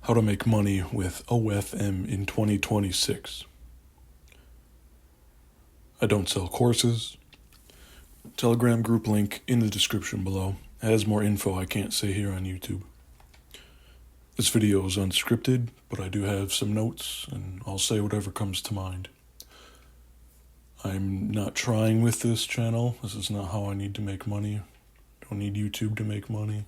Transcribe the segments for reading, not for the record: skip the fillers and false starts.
How to make money with OFM in 2026. I don't sell courses. Telegram group link in the description below. It has more info I can't say here on YouTube. This video is unscripted, but I do have some notes, and I'll say whatever comes to mind. I'm not trying with this channel. This is not how I need to make money. I don't need YouTube to make money.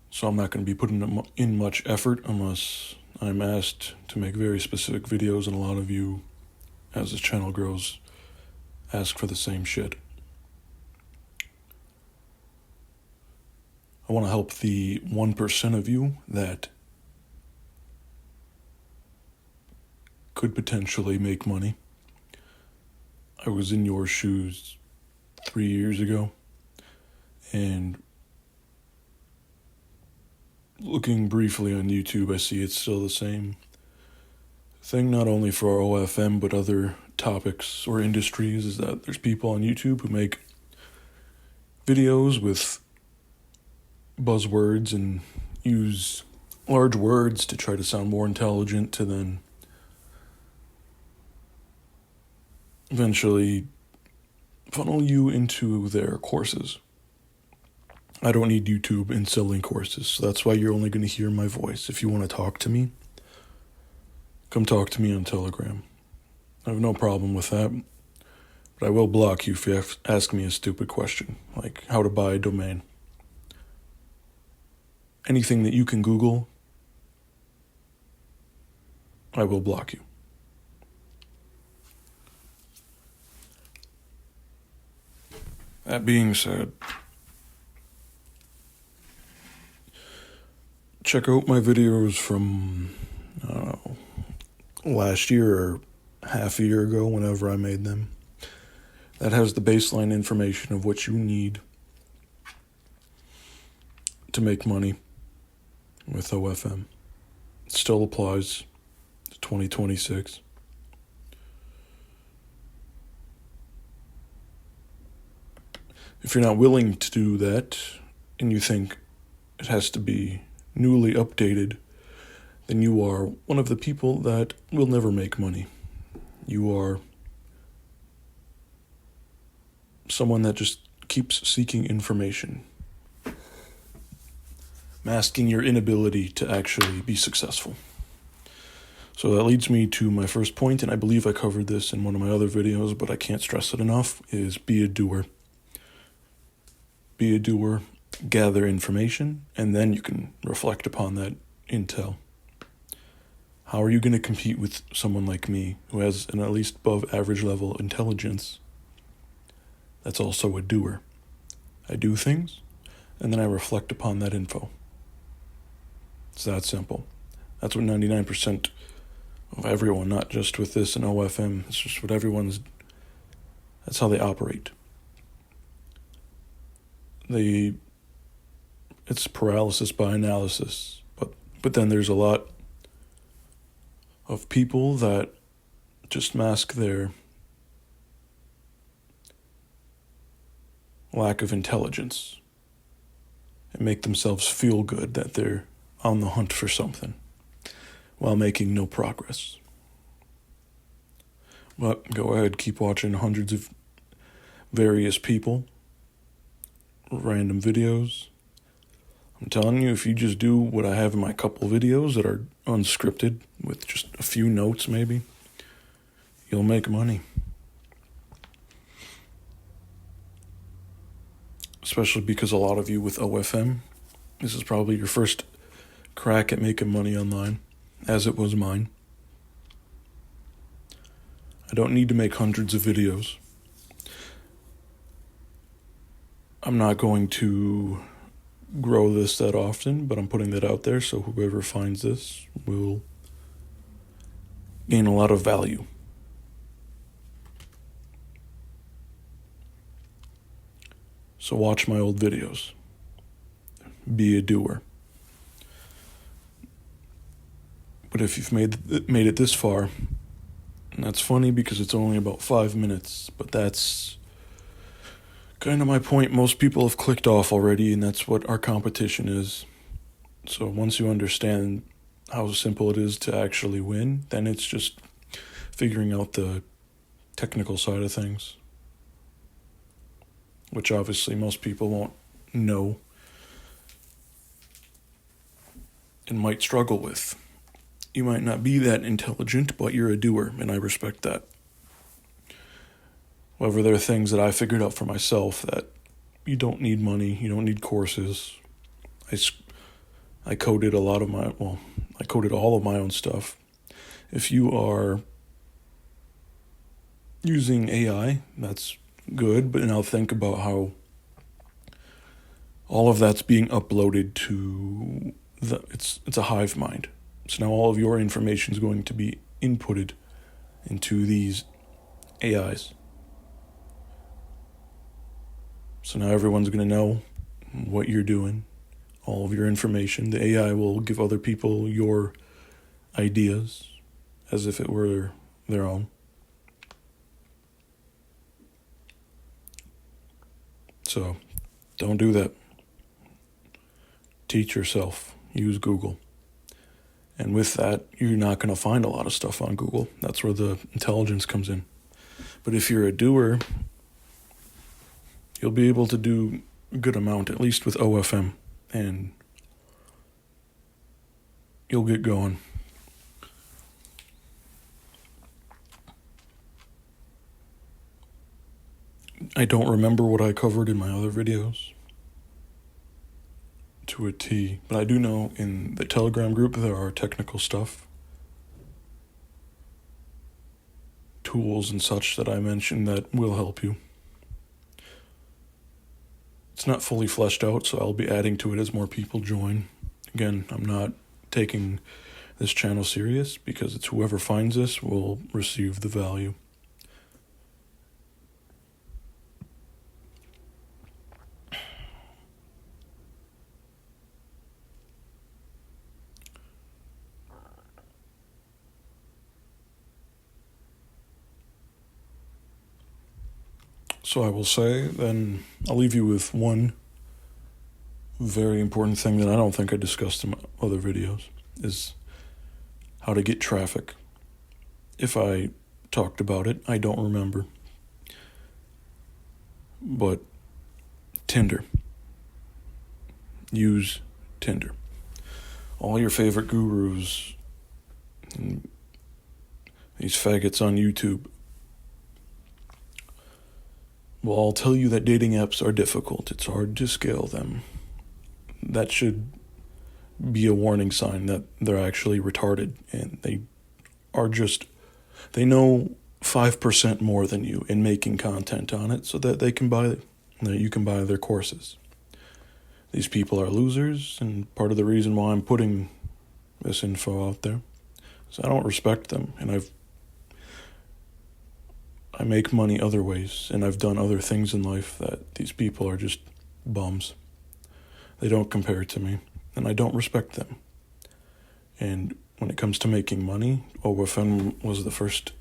So I'm not going to be putting in much effort unless I'm asked to make very specific videos, and a lot of you, as this channel grows, ask for the same shit. I want to help the 1% of you that could potentially make money. I was in your shoes 3 years ago, and looking briefly on YouTube, I see it's still the same thing, not only for OFM, but other topics or industries, is that there's people on YouTube who make videos with buzzwords and use large words to try to sound more intelligent to then eventually funnel you into their courses. I don't need YouTube in selling courses, so that's why you're only going to hear my voice. If you want to talk to me, come talk to me on Telegram. I have no problem with that, but I will block you if you ask me a stupid question, like how to buy a domain. Anything that you can Google, I will block you. That being said, check out my videos from last year or half a year ago, whenever I made them. That has the baseline information of what you need to make money with OFM. It still applies to 2026. If you're not willing to do that, and you think it has to be newly updated, then you are one of the people that will never make money. You are someone that just keeps seeking information, masking your inability to actually be successful. So that leads me to my first point, and I believe I covered this in one of my other videos, but I can't stress it enough, is be a doer. Be a doer, gather information, and then you can reflect upon that intel. How are you going to compete with someone like me who has an at least above average level intelligence that's also a doer? I do things, and then I reflect upon that info. It's that simple. That's what 99% of everyone, not just with this and OFM, it's just what that's how they operate. It's paralysis by analysis, but then there's a lot of people that just mask their lack of intelligence and make themselves feel good that they're on the hunt for something while making no progress. But go ahead, keep watching hundreds of various people, random videos. I'm telling you, if you just do what I have in my couple videos that are unscripted with just a few notes maybe, you'll make money. Especially because a lot of you with OFM, this is probably your first crack at making money online, as it was mine. I don't need to make hundreds of videos. I'm not going to grow this that often, but I'm putting that out there so whoever finds this will gain a lot of value. So watch my old videos. Be a doer. But if you've made it this far, and that's funny because it's only about 5 minutes, but that's kind of my point. Most people have clicked off already, and that's what our competition is. So once you understand how simple it is to actually win, then it's just figuring out the technical side of things, which obviously most people won't know and might struggle with. You might not be that intelligent, but you're a doer, and I respect that. However, there are things that I figured out for myself that you don't need money, you don't need courses. I coded all of my own stuff. If you are using AI, that's good, but now think about how all of that's being uploaded to it's a hive mind. So now all of your information is going to be inputted into these AIs. So now everyone's going to know what you're doing, all of your information. The AI will give other people your ideas as if it were their own. So don't do that. Teach yourself. Use Google. And with that, you're not going to find a lot of stuff on Google. That's where the intelligence comes in. But if you're a doer, you'll be able to do a good amount, at least with OFM, and you'll get going. I don't remember what I covered in my other videos to a T, but I do know in the Telegram group there are technical stuff, tools and such that I mentioned that will help you. It's not fully fleshed out, so I'll be adding to it as more people join. Again, I'm not taking this channel serious because it's whoever finds this will receive the value. So I will say, then I'll leave you with one very important thing that I don't think I discussed in my other videos, is how to get traffic. If I talked about it, I don't remember. But Tinder. Use Tinder. All your favorite gurus and these faggots on YouTube will all tell you that dating apps are difficult. It's hard to scale them. That should be a warning sign that they're actually retarded and they know 5% more than you in making content on it so that you can buy their courses. These people are losers, and part of the reason why I'm putting this info out there is I don't respect them, and I make money other ways, and I've done other things in life that these people are just bums. They don't compare to me, and I don't respect them. And when it comes to making money, OFM was the first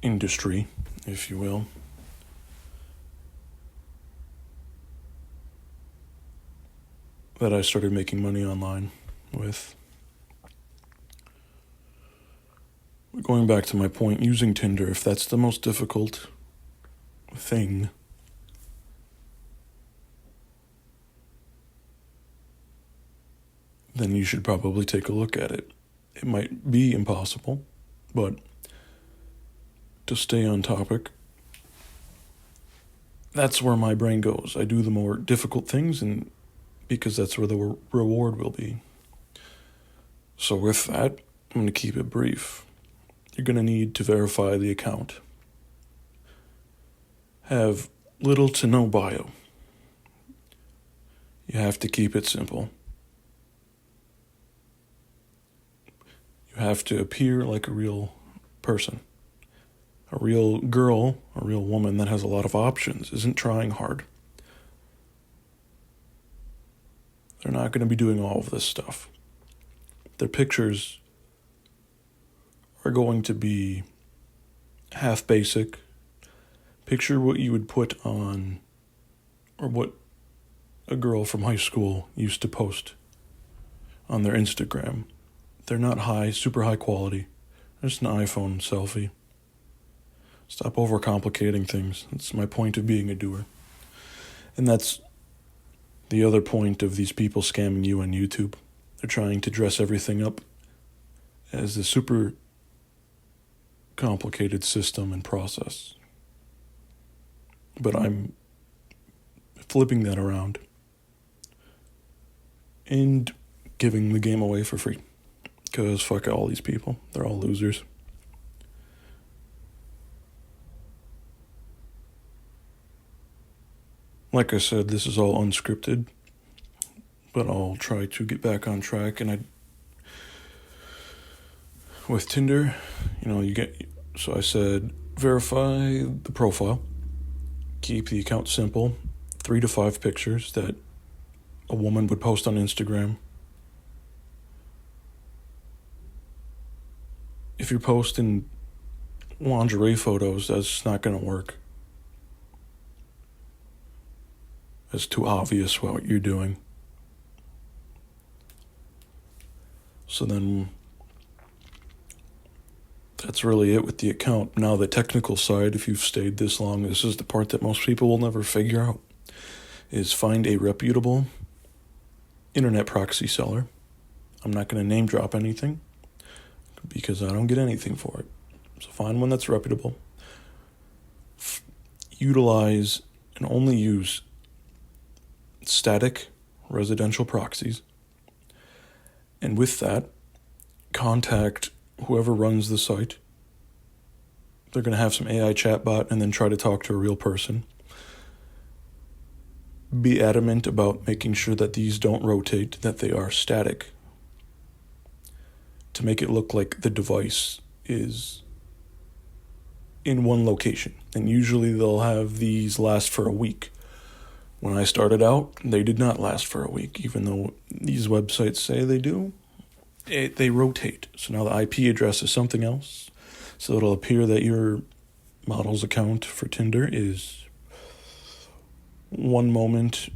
industry, if you will, that I started making money online with. Going back to my point, using Tinder, if that's the most difficult thing, then you should probably take a look at it. It might be impossible, but to stay on topic, that's where my brain goes. I do the more difficult things, and because that's where the reward will be. So with that, I'm going to keep it brief. You're going to need to verify the account. Have little to no bio. You have to keep it simple. You have to appear like a real person. A real girl, a real woman that has a lot of options, isn't trying hard. They're not going to be doing all of this stuff. Their pictures are going to be half basic. Picture what you would put on, or what a girl from high school used to post on their Instagram. They're not super high quality. Just an iPhone selfie. Stop overcomplicating things. That's my point of being a doer. And that's the other point of these people scamming you on YouTube. They're trying to dress everything up as a super complicated system and process. But I'm flipping that around and giving the game away for free. Because fuck all these people. They're all losers. Like I said, this is all unscripted, but I'll try to get back on track. And with Tinder, so I said, verify the profile, keep the account simple, 3 to 5 pictures that a woman would post on Instagram. If you're posting lingerie photos, that's not going to work. It's too obvious what you're doing. So then, that's really it with the account. Now the technical side, if you've stayed this long, this is the part that most people will never figure out, is find a reputable internet proxy seller. I'm not going to name drop anything, because I don't get anything for it. So find one that's reputable. Utilize and only use static residential proxies. And with that, contact whoever runs the site. They're going to have some AI chatbot and then try to talk to a real person. Be adamant about making sure that these don't rotate, that they are static, to make it look like the device is in one location. And usually they'll have these last for a week. When I started out, they did not last for a week, even though these websites say they do. They rotate. So now the IP address is something else. So it'll appear that your model's account for Tinder is one moment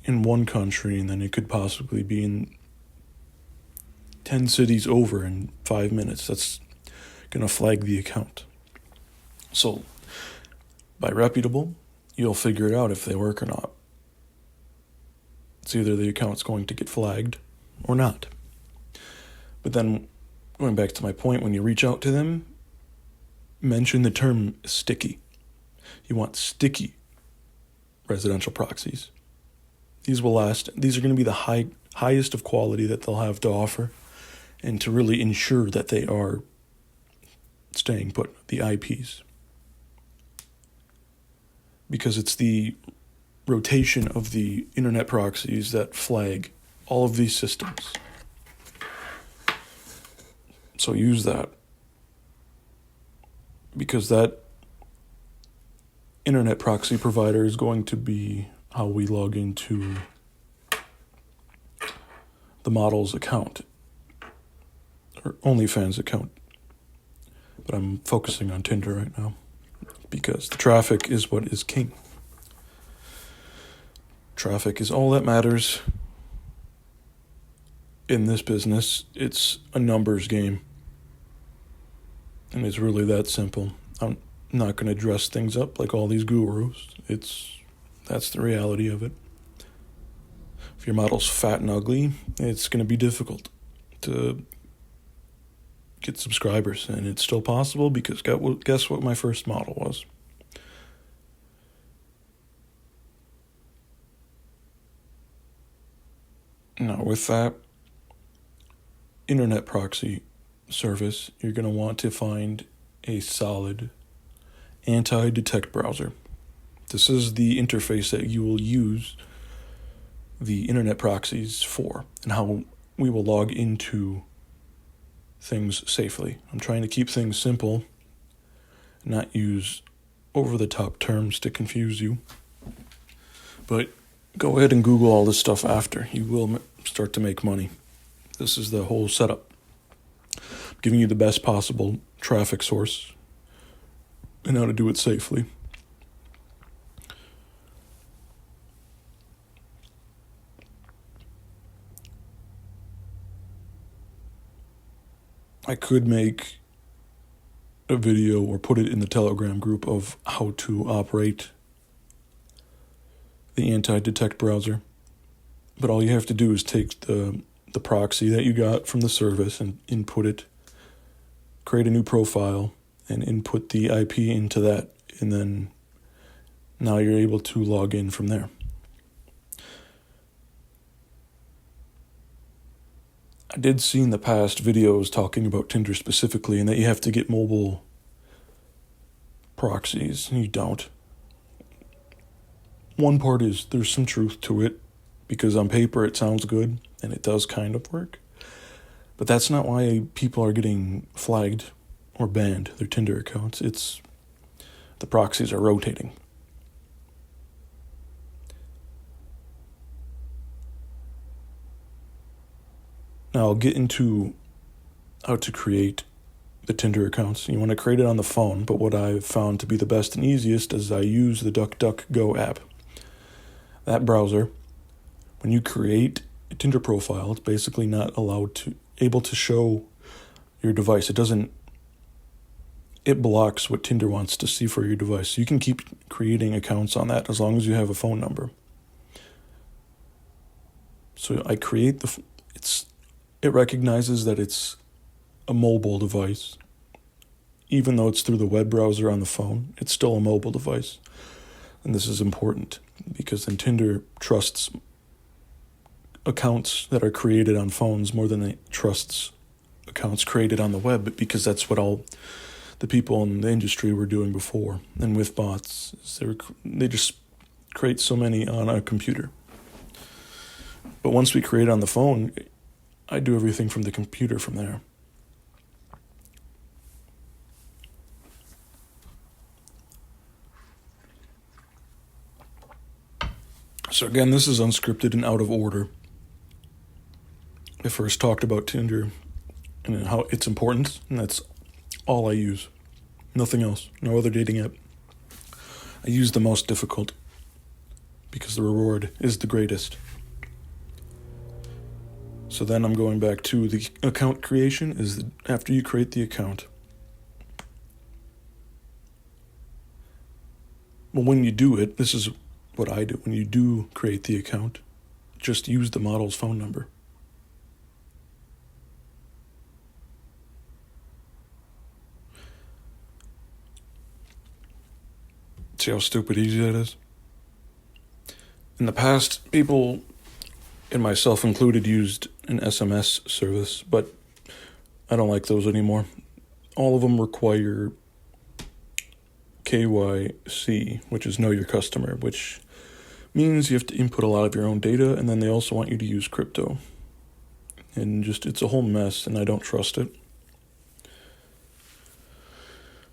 in one country, and then it could possibly be in 10 cities over in 5 minutes. That's going to flag the account. So, by reputable, you'll figure it out if they work or not. It's either the account's going to get flagged or not. But then, going back to my point, when you reach out to them, mention the term sticky. You want sticky residential proxies. These will last. These are going to be the highest of quality that they'll have to offer, and to really ensure that they are staying put, the IPs. Because it's the rotation of the internet proxies that flag all of these systems. So use that. Because that internet proxy provider is going to be how we log into the model's account, or OnlyFans account. But I'm focusing on Tinder right now, because the traffic is what is king. Traffic is all that matters in this business. It's a numbers game. And it's really that simple. I'm not going to dress things up like all these gurus. That's the reality of it. If your model's fat and ugly, it's going to be difficult to get subscribers. And it's still possible, because guess what my first model was? Now, with that internet proxy service, you're going to want to find a solid anti-detect browser. This is the interface that you will use the internet proxies for, and how we will log into things safely. I'm trying to keep things simple, not use over-the-top terms to confuse you. But go ahead and Google all this stuff after. You will start to make money. This is the whole setup. I'm giving you the best possible traffic source and how to do it safely. I could make a video or put it in the Telegram group of how to operate the anti-detect browser. But all you have to do is take the proxy that you got from the service and input it, create a new profile, and input the IP into that, and then now you're able to log in from there. I did see in the past videos talking about Tinder specifically, and that you have to get mobile proxies, and you don't. One part is there's some truth to it, because on paper it sounds good, and it does kind of work. But that's not why people are getting flagged or banned their Tinder accounts. It's the proxies are rotating. Now I'll get into how to create the Tinder accounts. You want to create it on the phone, but what I've found to be the best and easiest is I use the DuckDuckGo app. That browser, when you create a Tinder profile, it's basically not able to show your device. It blocks what Tinder wants to see for your device. So you can keep creating accounts on that as long as you have a phone number. So I create it recognizes that it's a mobile device. Even though it's through the web browser on the phone, it's still a mobile device. And this is important because then Tinder trusts accounts that are created on phones more than it trusts accounts created on the web, because that's what all the people in the industry were doing before. And with bots, they just create so many on a computer. But once we create on the phone, I do everything from the computer from there. So again, this is unscripted and out of order. I first talked about Tinder and how its importance, and that's all I use. Nothing else. No other dating app. I use the most difficult because the reward is the greatest. So then I'm going back to the account creation. After you create the account. Well, when you do it, this is what I do. When you do create the account, just use the model's phone number. See how stupid easy that is? In the past, people, and myself included, used an SMS service, but I don't like those anymore. All of them require KYC, which is Know Your Customer, which means you have to input a lot of your own data, and then they also want you to use crypto. And it's a whole mess, and I don't trust it.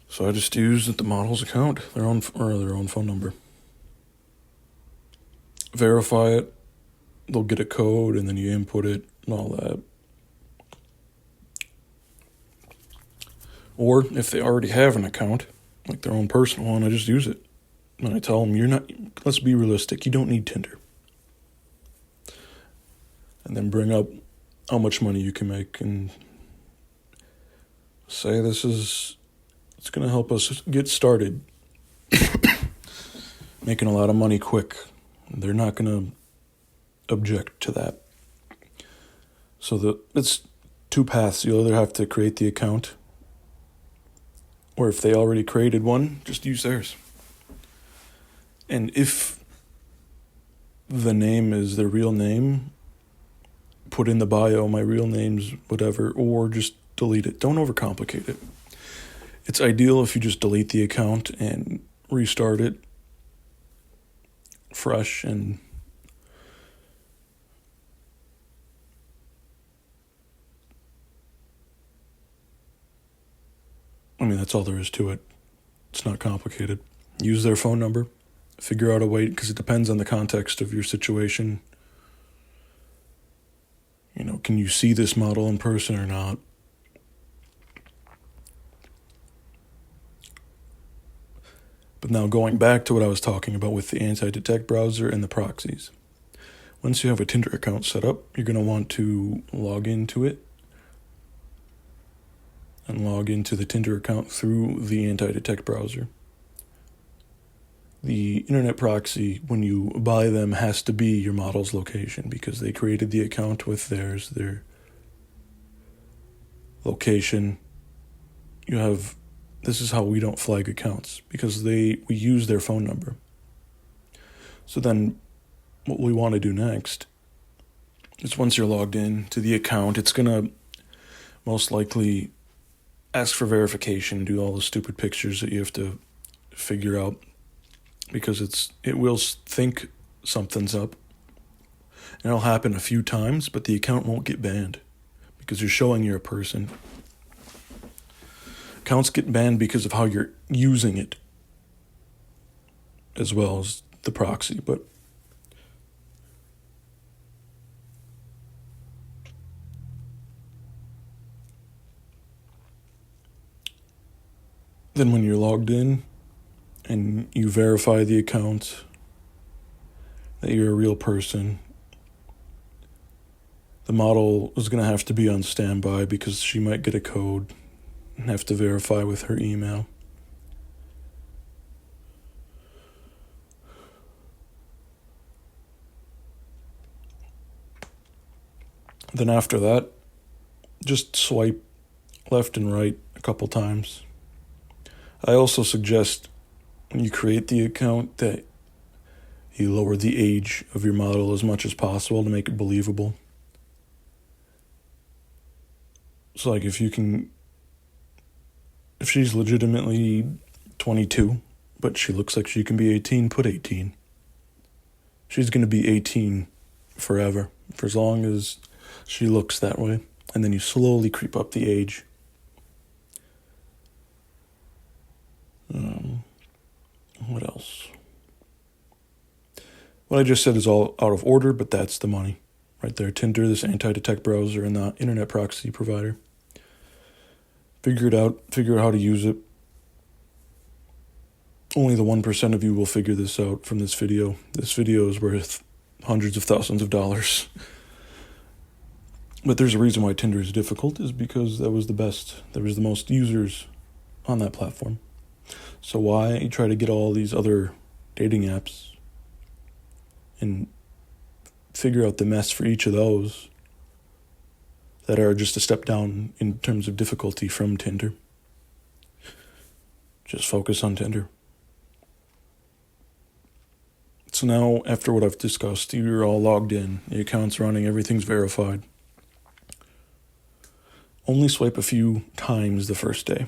So I just used the model's account, their own phone number. Verify it. They'll get a code, and then you input it and all that. Or if they already have an account, like their own personal one, I just use it. And I tell them, let's be realistic, you don't need Tinder. And then bring up how much money you can make and say it's going to help us get started. Making a lot of money quick. They're not going to object to that. So it's two paths. You'll either have to create the account, or if they already created one, just use theirs. And if the name is their real name, put in the bio, my real name's whatever, or just delete it. Don't overcomplicate it. It's ideal if you just delete the account and restart it fresh, and that's all there is to it. It's not complicated. Use their phone number. Figure out a way, because it depends on the context of your situation. Can you see this model in person or not? But now going back to what I was talking about with the anti-detect browser and the proxies. Once you have a Tinder account set up, you're going to want to log into it. and log into the Tinder account through the anti-detect browser. The internet proxy, when you buy them, has to be your model's location because they created the account with their location. This is how we don't flag accounts, because we use their phone number. So then what we want to do next is, once you're logged in to the account, it's going to most likely ask for verification, do all the stupid pictures that you have to figure out, because it will think something's up. And it'll happen a few times, but the account won't get banned because you're showing you're a person. Accounts get banned because of how you're using it, as well as the proxy, but then when you're logged in and you verify the account that you're a real person, the model is going to have to be on standby because she might get a code and have to verify with her email. Then after that, just swipe left and right a couple times. I also suggest when you create the account that you lower the age of your model as much as possible to make it believable. So like if she's legitimately 22, but she looks like she can be 18, put 18. She's going to be 18 forever, for as long as she looks that way. And then you slowly creep up the age. What else? What I just said is all out of order, but that's the money. Right there, Tinder, this anti-detect browser, and the internet proxy provider. Figure it out. Figure out how to use it. Only the 1% of you will figure this out from this video. This video is worth hundreds of thousands of dollars. But there's a reason why Tinder is difficult, is because that was the best. There was the most users on that platform. So why try to get all these other dating apps and figure out the mess for each of those that are just a step down in terms of difficulty from Tinder? Just focus on Tinder. So now, after what I've discussed, you're all logged in, the account's running, everything's verified. Only swipe a few times the first day.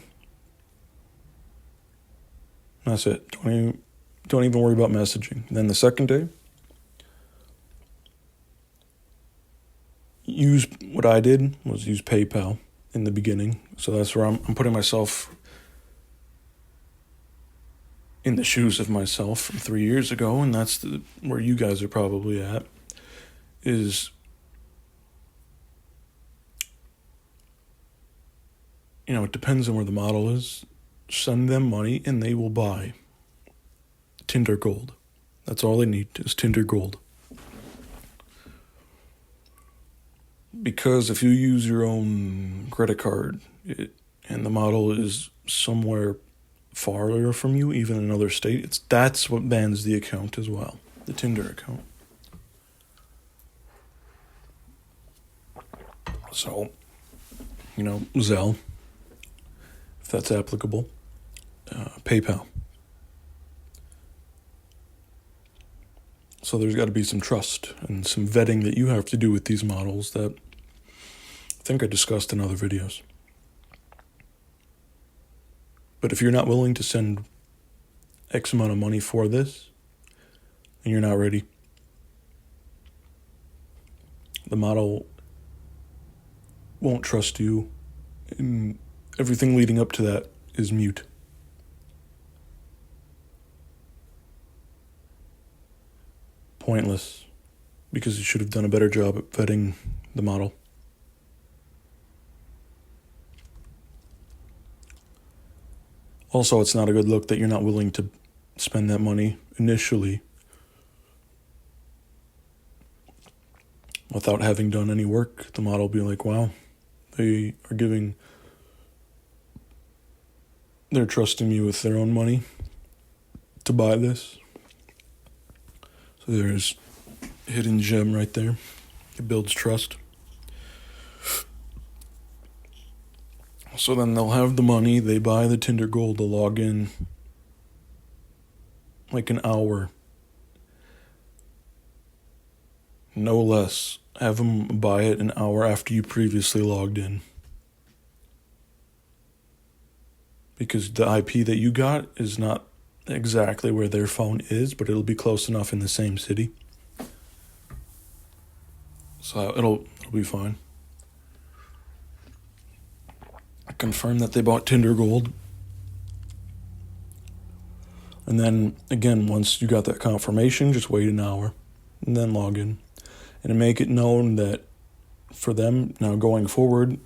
That's it. Don't even worry about messaging. And then the second day, what I did was use PayPal in the beginning. So that's where I'm putting myself in the shoes of myself from 3 years ago, and that's where you guys are probably at, is it depends on where the model is. Send them money and they will buy Tinder Gold. That's all they need is Tinder Gold. Because if you use your own credit card and the model is somewhere farther from you, even in another state, that's what bans the account as well, the Tinder account. So, Zelle, if that's applicable, PayPal. So there's got to be some trust and some vetting that you have to do with these models that I think I discussed in other videos. But if you're not willing to send X amount of money for this, and you're not ready, the model won't trust you, and everything leading up to that is mute. Pointless, because you should have done a better job at vetting the model. Also, it's not a good look that you're not willing to spend that money initially without having done any work. The model will be like, wow, they are giving they're trusting me with their own money to buy this. So there's a hidden gem right there. It builds trust. So then they'll have the money, they buy the Tinder Gold to log in like an hour. No less. Have them buy it an hour after you previously logged in. Because the IP that you got is not exactly where their phone is, but it'll be close enough in the same city. So it'll be fine. I confirm that they bought Tinder Gold. And then, again, once you got that confirmation, just wait an hour and then log in. And make it known that for them, now going forward,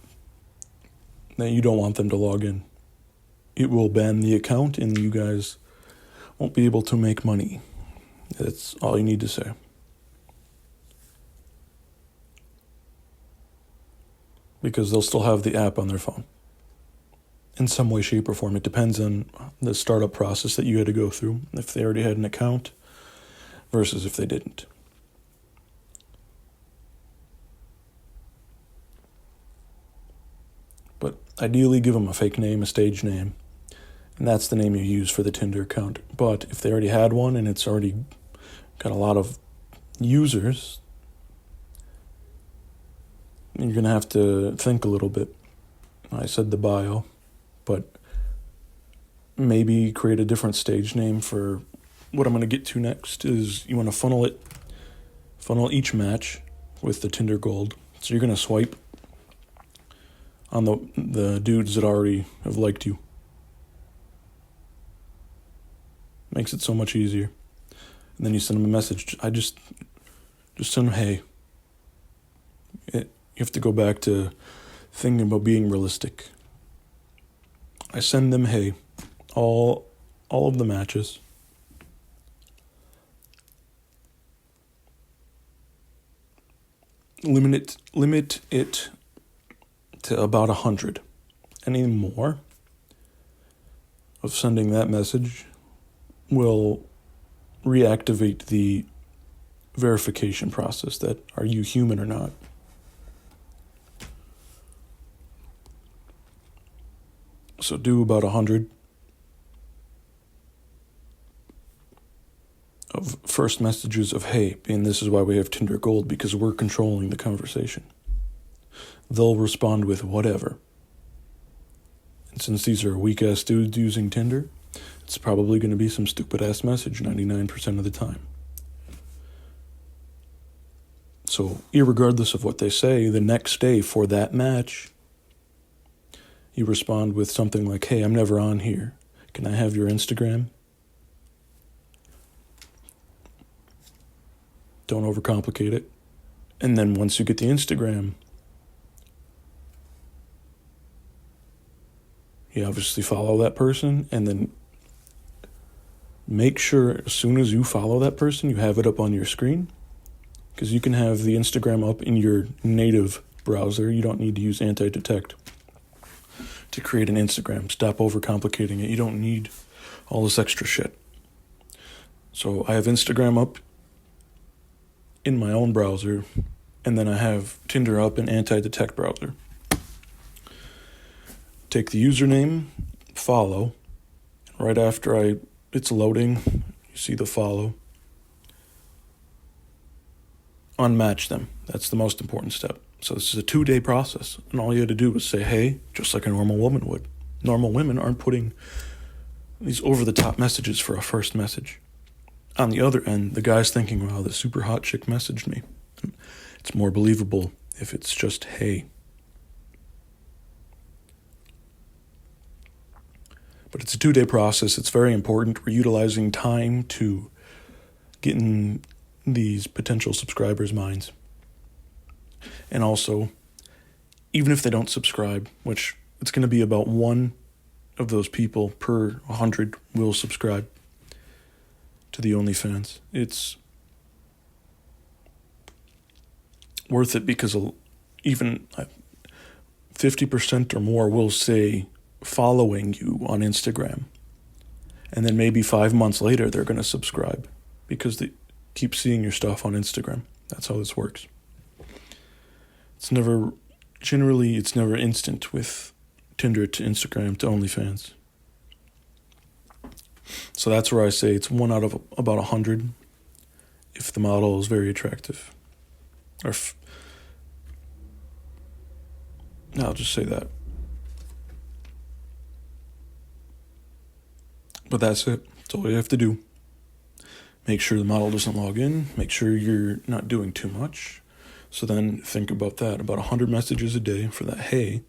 that you don't want them to log in. It will ban the account and you guys won't be able to make money. That's all you need to say. Because they'll still have the app on their phone. In some way, shape, or form. It depends on the startup process that you had to go through. If they already had an account versus if they didn't. But ideally, give them a fake name, a stage name. And that's the name you use for the Tinder account. But if they already had one and it's already got a lot of users, you're going to have to think a little bit. I said the bio, but maybe create a different stage name for what I'm going to get to next is you want to funnel each match with the Tinder Gold. So you're going to swipe on the dudes that already have liked you. Makes it so much easier. And then you send them a message. I just send them, hey. You have to go back to thinking about being realistic. I send them, hey, all of the matches. Limit it to about 100. Any more of sending that message will reactivate the verification process that are you human or not. So do about 100 of first messages of, hey, and this is why we have Tinder Gold, because we're controlling the conversation. They'll respond with whatever. And since these are weak-ass dudes using Tinder, it's probably going to be some stupid-ass message 99% of the time. So, irregardless of what they say, the next day for that match, you respond with something like, hey, I'm never on here. Can I have your Instagram? Don't overcomplicate it. And then once you get the Instagram, you obviously follow that person, and then make sure as soon as you follow that person, you have it up on your screen, because you can have the Instagram up in your native browser. You don't need to use anti-detect to create an Instagram. Stop overcomplicating it. You don't need all this extra shit. So I have Instagram up in my own browser, and then I have Tinder up in anti-detect browser. Take the username, follow. Right after it's loading, you see the follow. Unmatch them. That's the most important step. So this is a 2-day process, and all you had to do was say, hey, just like a normal woman would. Normal women aren't putting these over-the-top messages for a first message. On the other end, the guy's thinking, wow, this super hot chick messaged me. It's more believable if it's just, hey. But it's a 2-day process. It's very important. We're utilizing time to get in these potential subscribers' minds. And also, even if they don't subscribe, which it's going to be about one of those people per 100 will subscribe to the OnlyFans. It's worth it because even 50% or more will say following you on Instagram. And then maybe 5 months later, they're going to subscribe because they keep seeing your stuff on Instagram. That's how this works. It's never instant with Tinder to Instagram to OnlyFans. So that's where I say it's 1 out of about 100 if the model is very attractive. I'll just say that. But that's it. That's all you have to do. Make sure the model doesn't log in. Make sure you're not doing too much. So then think about that. About 100 messages a day for that hey.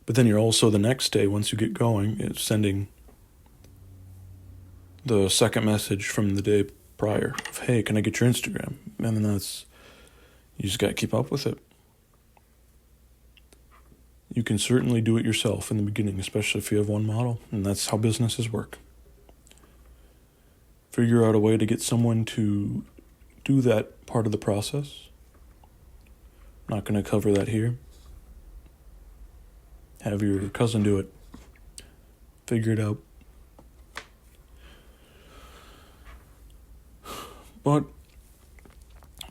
But then you're also the next day, once you get going, sending the second message from the day prior of, hey, can I get your Instagram? And then you just got to keep up with it. You can certainly do it yourself in the beginning, especially if you have one model, and that's how businesses work. Figure out a way to get someone to do that part of the process. I'm not going to cover that here. Have your cousin do it. Figure it out. But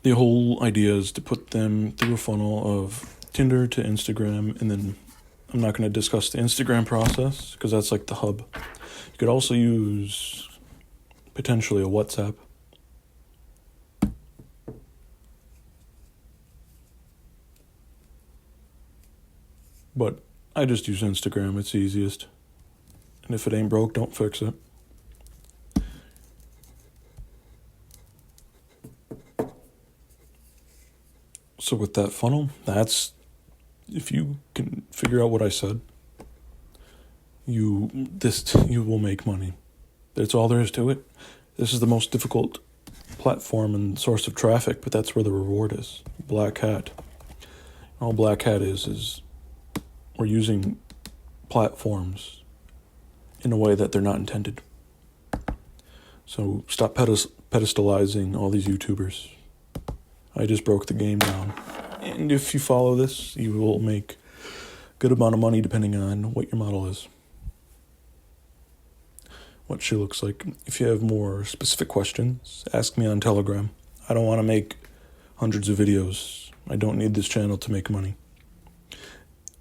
the whole idea is to put them through a funnel of Tinder to Instagram, and then I'm not going to discuss the Instagram process because that's like the hub. You could also use potentially a WhatsApp. But I just use Instagram, it's the easiest. And if it ain't broke, don't fix it. So with that funnel, if you can figure out what I said, you will make money. That's all there is to it. This is the most difficult platform and source of traffic, but that's where the reward is. Black hat. All Black Hat is we're using platforms in a way that they're not intended. So stop pedestalizing all these YouTubers. I just broke the game down. And if you follow this, you will make a good amount of money depending on what your model is. What she looks like. If you have more specific questions, ask me on Telegram. I don't want to make hundreds of videos. I don't need this channel to make money.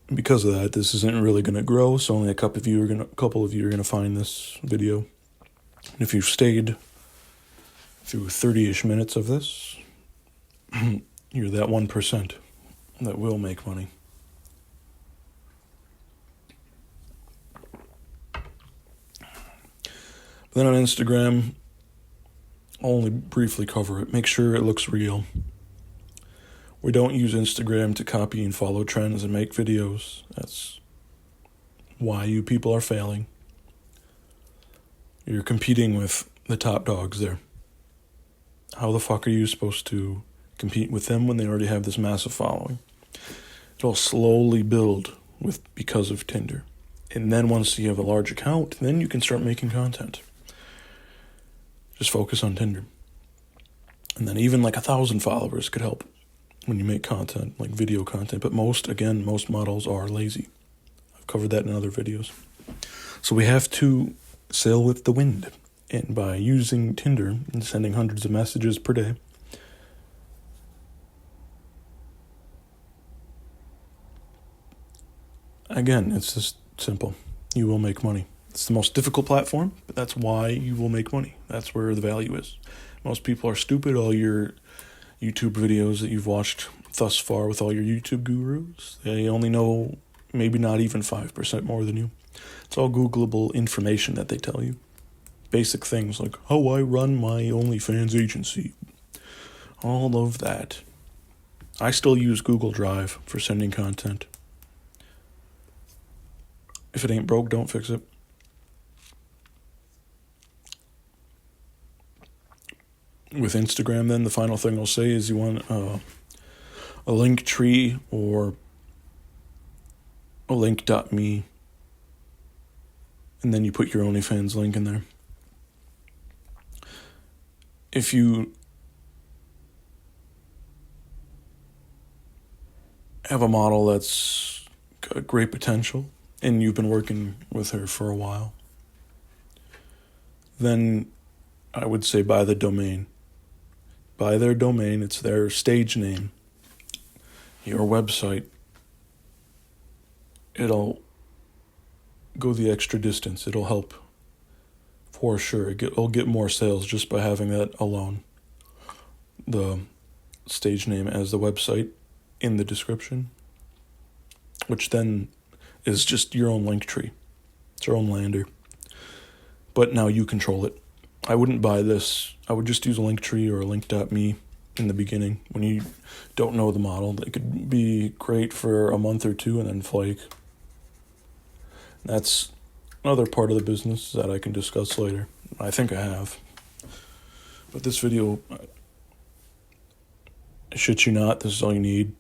And because of that, this isn't really going to grow, so only a couple of you are going to find this video. And if you've stayed through 30-ish minutes of this, you're that 1% that will make money. But then on Instagram, I'll only briefly cover it. Make sure it looks real. We don't use Instagram to copy and follow trends and make videos. That's why you people are failing. You're competing with the top dogs there. How the fuck are you supposed to compete with them when they already have this massive following? It'll slowly build because of Tinder. And then once you have a large account, then you can start making content. Just focus on Tinder. And then even like 1,000 followers could help when you make content, like video content. But most models are lazy. I've covered that in other videos. So we have to sail with the wind. And by using Tinder and sending hundreds of messages per day, again, it's just simple. You will make money. It's the most difficult platform, but that's why you will make money. That's where the value is. Most people are stupid. All your YouTube videos that you've watched thus far with all your YouTube gurus, they only know maybe not even 5% more than you. It's all Googleable information that they tell you. Basic things like how I run my OnlyFans agency. All of that. I still use Google Drive for sending content. If it ain't broke, don't fix it. With Instagram, then, the final thing I'll say is you want a link tree or a link.me, and then you put your OnlyFans link in there. If you have a model that's got great potential, and you've been working with her for a while, then I would say buy the domain. Buy their domain, it's their stage name, your website. It'll go the extra distance. It'll help for sure. It'll get more sales just by having that alone. The stage name as the website in the description, which then is just your own link tree. It's your own lander. But now you control it. I wouldn't buy this. I would just use a link tree or a link.me in the beginning when you don't know the model. It could be great for a month or two and then flake. That's another part of the business that I can discuss later. I think I have. But this video, I shit you not, this is all you need.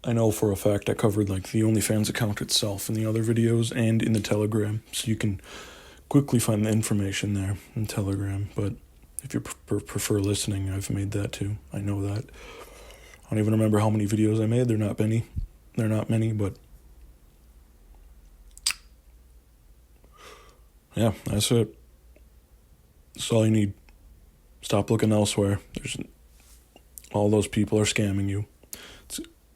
I know for a fact I covered the OnlyFans account itself in the other videos and in the Telegram, so you can quickly find the information there in Telegram. But if you prefer listening, I've made that too. I know that. I don't even remember how many videos I made. They're not many, but yeah, that's it. That's all you need. Stop looking elsewhere. All those people are scamming you.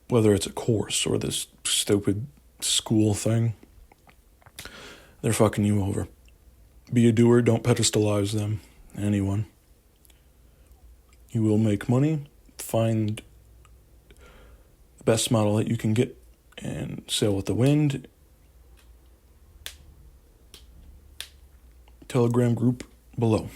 Whether it's a course or this stupid school thing, they're fucking you over. Be a doer, don't pedestalize them, anyone. You will make money, find the best model that you can get, and sail with the wind. Telegram group below.